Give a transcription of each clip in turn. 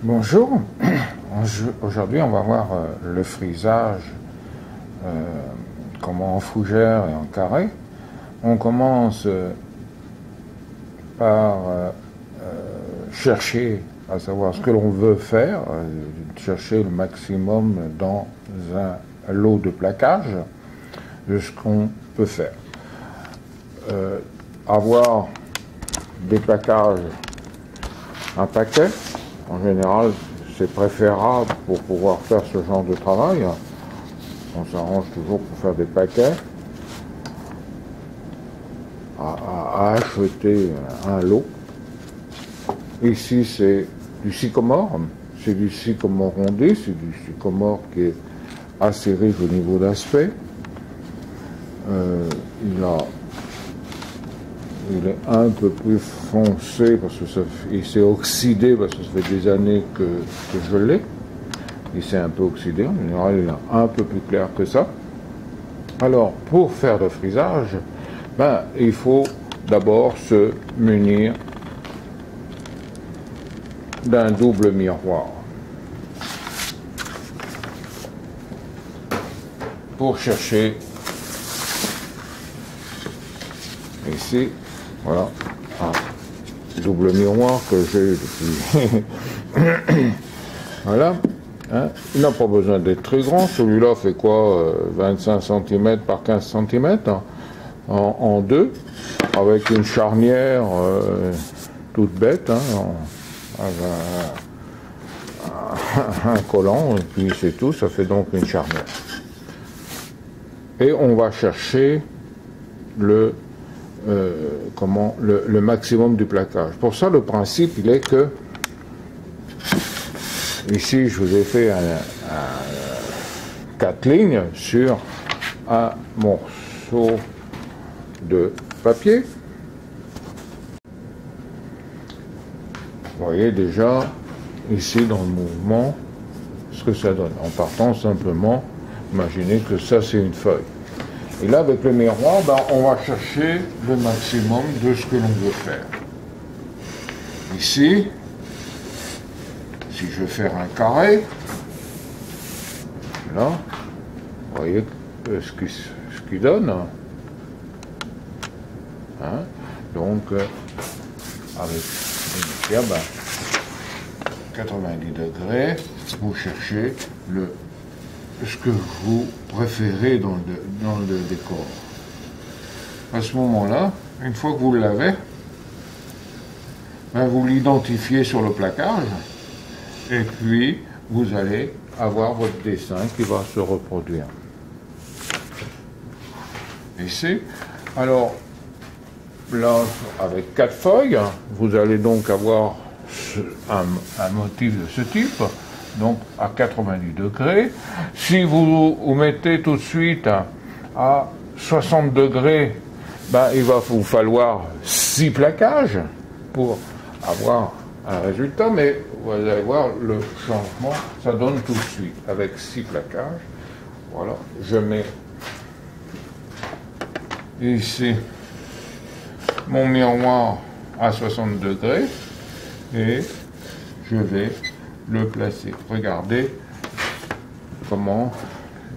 Bonjour, aujourd'hui on va voir le frisage, comment en fougère et en carré. On commence par chercher à savoir ce que l'on veut faire, chercher le maximum dans un lot de plaquage de ce qu'on peut faire. Avoir des plaquages, un paquet. En général, c'est préférable pour pouvoir faire ce genre de travail. On s'arrange toujours pour faire des paquets. À acheter un lot. Ici, c'est du sycomore. C'est du sycomore rondé, c'est du sycomore qui est assez riche au niveau d'aspect. Il est un peu plus foncé parce que il s'est oxydé parce que ça fait des années que je l'ai. Il s'est un peu oxydé. En général, il est un peu plus clair que ça. Alors, pour faire le frisage, il faut d'abord se munir d'un double miroir. Pour chercher ici, voilà, un double miroir que j'ai depuis. Voilà. Hein. Il n'a pas besoin d'être très grand. Celui-là fait quoi, 25 cm par 15 cm en deux, avec une charnière toute bête, hein, un collant, et puis c'est tout, ça fait donc une charnière. Et on va chercher le maximum du plaquage. Pour ça, le principe, il est que ici, je vous ai fait 4 lignes sur un morceau de papier. Vous voyez déjà ici dans le mouvement ce que ça donne. En partant simplement, imaginez que ça c'est une feuille. Et là, avec le miroir, on va chercher le maximum de ce que l'on veut faire. Ici, si je veux faire un carré, là, vous voyez ce qu'il donne. Hein? Donc, avec une pierre, 90 degrés, vous cherchez ce que vous préférez dans le décor. À ce moment-là, une fois que vous l'avez, vous l'identifiez sur le plaquage, et puis vous allez avoir votre dessin qui va se reproduire. Ici, alors, là, avec 4 feuilles, vous allez donc avoir un motif de ce type, donc à 90 degrés. Si vous mettez tout de suite à 60 degrés, il va vous falloir 6 plaquages pour avoir un résultat, mais vous allez voir le changement, ça donne tout de suite, avec 6 plaquages. Voilà, je mets ici mon miroir à 60 degrés et je vais le placer. Regardez comment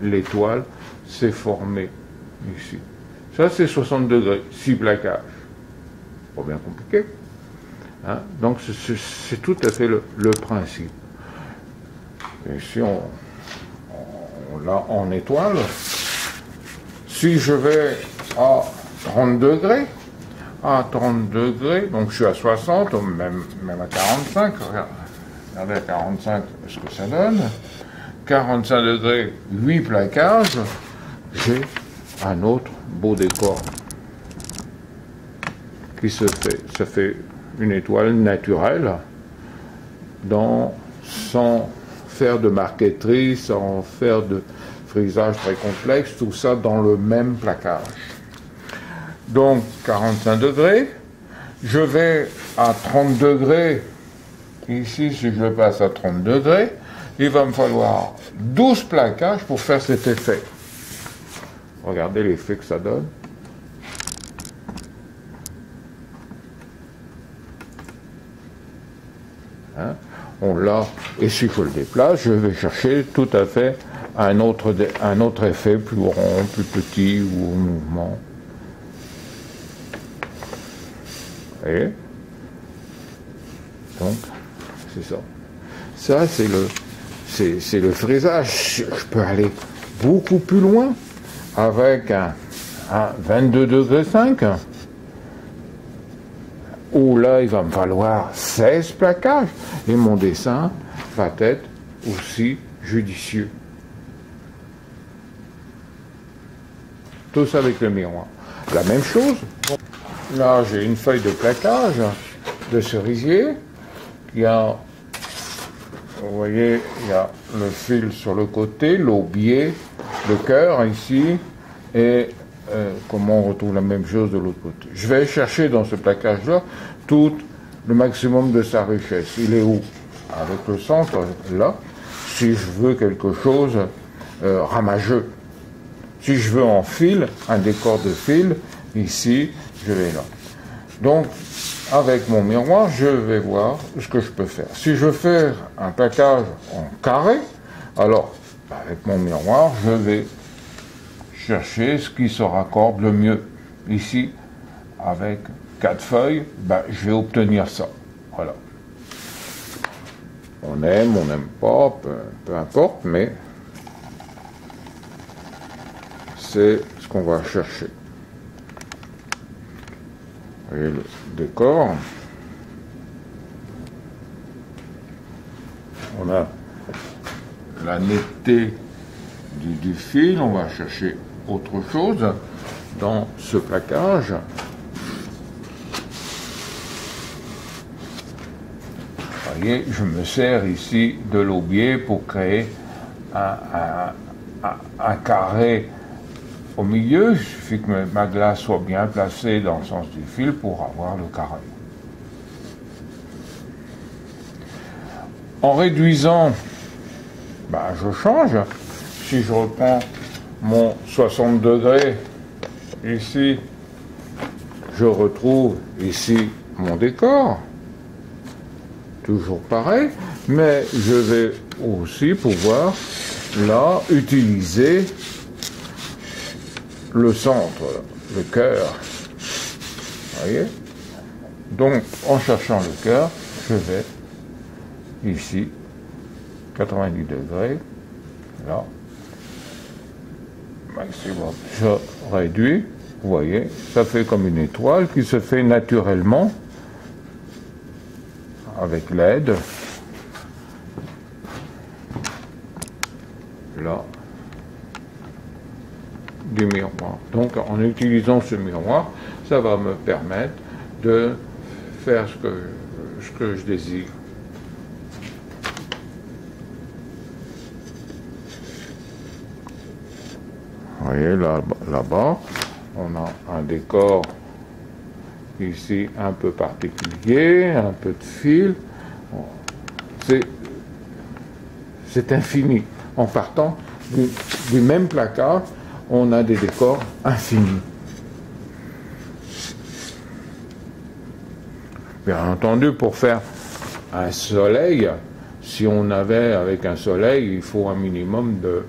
l'étoile s'est formée ici. Ça c'est 60 degrés, 6 plaquages. Pas bien compliqué. Hein? Donc c'est tout à fait le principe. Ici on l'a en étoile. Si je vais à 30 degrés, donc je suis à 60, même à 45, regardez à 45 ce que ça donne, 45 degrés, 8 plaquages, j'ai un autre beau décor qui se fait. Ça fait une étoile naturelle, sans faire de marqueterie, sans faire de frisage très complexe, tout ça dans le même plaquage. Donc 45 degrés, je vais à 30 degrés, ici si je le passe à 30 degrés, il va me falloir 12 plaquages pour faire cet effet. Regardez l'effet que ça donne. Hein? on l'a, et si je le déplace, je vais chercher tout à fait un autre effet plus rond, plus petit ou au mouvement. Et donc, c'est ça. Ça, c'est le fraisage. Je peux aller beaucoup plus loin avec un 22 degrés 5, où là, il va me falloir 16 plaquages, et mon dessin va être aussi judicieux. Tout ça avec le miroir. La même chose. Là, j'ai une feuille de plaquage de cerisier. Il y a, vous voyez, il y a le fil sur le côté, l'aubier, le cœur ici, et comment on retrouve la même chose de l'autre côté. Je vais chercher dans ce plaquage-là tout le maximum de sa richesse. Il est où? Avec le centre, là, si je veux quelque chose ramageux. Si je veux en fil, un décor de fil, ici, je vais là. Donc, avec mon miroir, je vais voir ce que je peux faire. Si je veux faire un plaquage en carré, alors, avec mon miroir, je vais chercher ce qui se raccorde le mieux. Ici, avec 4 feuilles, je vais obtenir ça. Voilà. On n'aime pas, peu importe, mais c'est ce qu'on va chercher. Vous voyez le décor. On a la netteté du fil, on va chercher autre chose dans ce plaquage. Vous voyez, je me sers ici de l'aubier pour créer un carré au milieu. Il suffit que ma glace soit bien placée dans le sens du fil pour avoir le carré. En réduisant, je change. Si je reprends mon 60 degrés ici, je retrouve ici mon décor. Toujours pareil, mais je vais aussi pouvoir là utiliser le centre, le cœur. Vous voyez? Donc, en cherchant le cœur, je vais ici, 90 degrés, là, maximum. Je réduis, vous voyez, ça fait comme une étoile qui se fait naturellement avec l'aide, là, du miroir. Donc, en utilisant ce miroir, ça va me permettre de faire ce que je désire. Vous voyez, là-bas, on a un décor ici un peu particulier, un peu de fil. C'est infini. En partant du même placard, on a des décors infinis. Bien entendu, pour faire un soleil, si on avait avec un soleil, il faut un minimum de,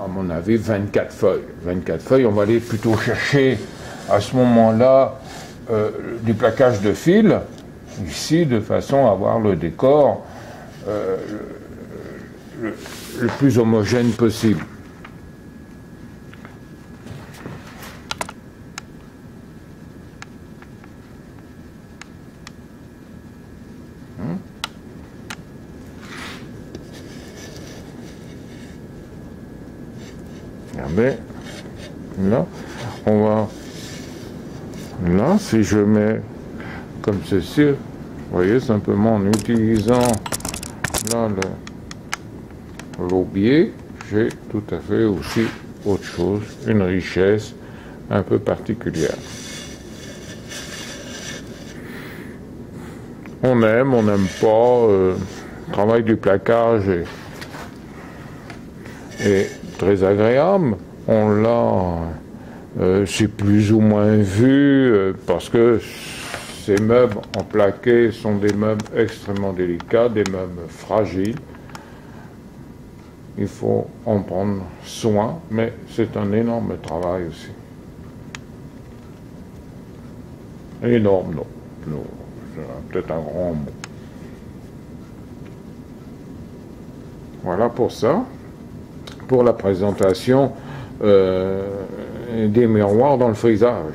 à mon avis, 24 feuilles. 24 feuilles, on va aller plutôt chercher à ce moment-là du plaquage de fil, ici, de façon à avoir le décor le plus homogène possible. Regardez, là, on va, là, si je mets comme ceci, vous voyez, simplement en utilisant là l'aubier, j'ai tout à fait aussi autre chose, une richesse un peu particulière. On n'aime pas, le travail du plaquage est très agréable, on l'a, c'est plus ou moins vu, parce que ces meubles en plaqué sont des meubles extrêmement délicats, des meubles fragiles. Il faut en prendre soin, mais c'est un énorme travail aussi. Énorme, non. Non, c'est peut-être un grand mot. Voilà pour ça. Pour la présentation des miroirs dans le frisage.